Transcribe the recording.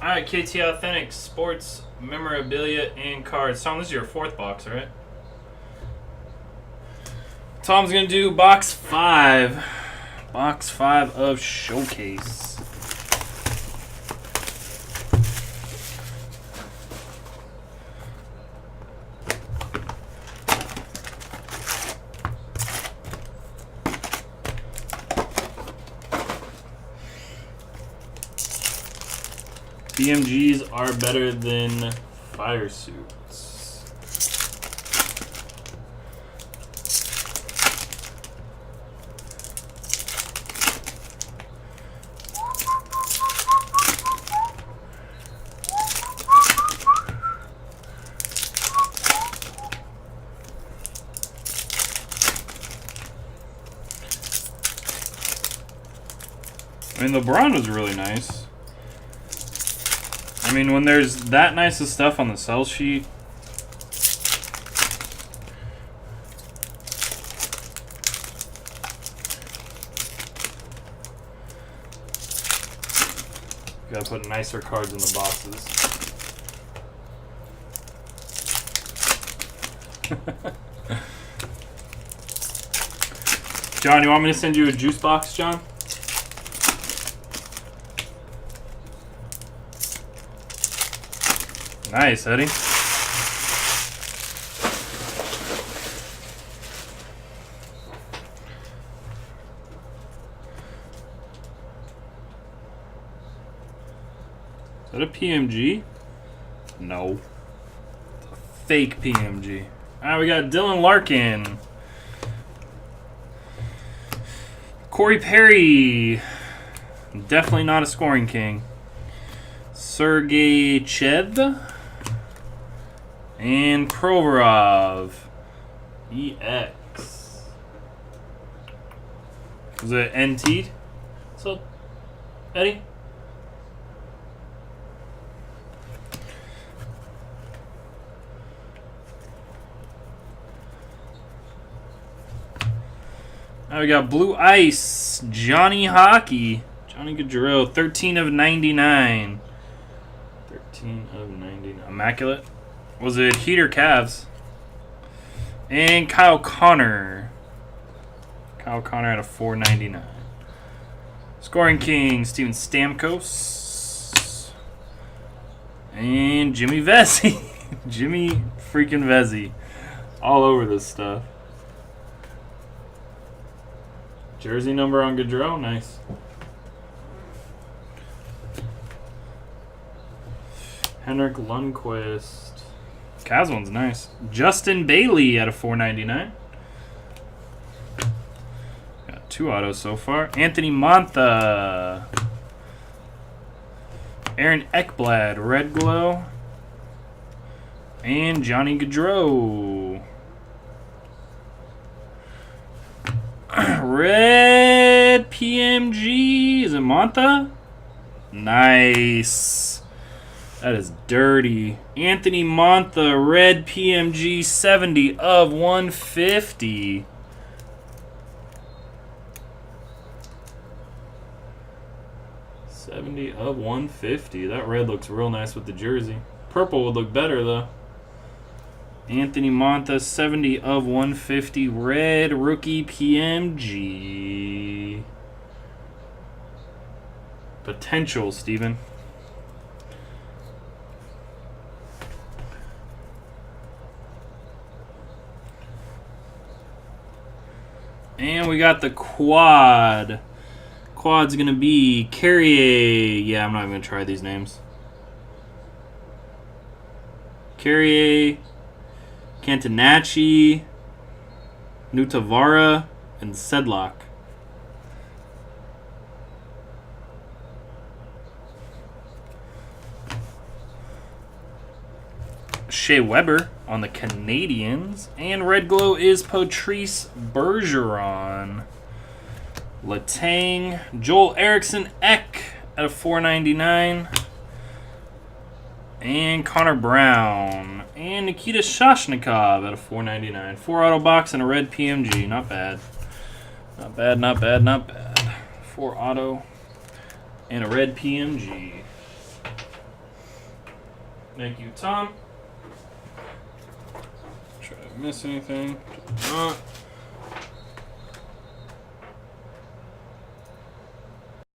All right, KTAuthentics sports memorabilia and cards. Tom, this is your 4th box, right? Tom's gonna do box 5. Box 5 of Showcase. BMGs are better than fire suits. I mean, LeBron was really nice. I mean, when there's that nice of stuff on the sell sheet, you gotta put nicer cards in the boxes. John, you want me to send you a juice box, John? Nice, Eddie. Is that a PMG? No. It's a fake PMG. Alright, we got Dylan Larkin. Corey Perry. Definitely not a scoring king. Sergey Chev. And Provorov. EX. Was it NT'd? So, Eddie? Now we got Blue Ice. Johnny Hockey. Johnny Gaudreau. 13 of 99. 13 of 99. Immaculate. Was it Heat or Cavs? And Kyle Connor. Kyle Connor at a 4.99. Scoring King, Steven Stamkos. And Jimmy Vesey. Jimmy freaking Vesey. All over this stuff. Jersey number on Gaudreau, nice. Henrik Lundqvist. Cavs one's nice. Justin Bailey at a 4.99. Got 2 autos so far. Anthony Mantha. Aaron Ekblad, Red Glow. And Johnny Gaudreau. Red PMG. Is it Mantha? Nice. That is dirty. Anthony Mantha, red PMG, 70 of 150. $70 of 150. That red looks real nice with the jersey. Purple would look better, though. Anthony Mantha, 70 of 150. Red rookie PMG. Potential, Steven. And we got the quad. Quad's going to be Carrier. Yeah, I'm not even going to try these names. Carrier, Cantanacci, Nutavara, and Sedlock. Shea Weber on the Canadians. And red glow is Patrice Bergeron. Letang. Joel Eriksson Ek at a 4.99. And Connor Brown. And Nikita Shashnikov at a 4.99. 4 auto box and a red PMG. Not bad. Not bad, not bad, not bad. 4 auto and a red PMG. Thank you, Tom. Try to miss anything. Did not.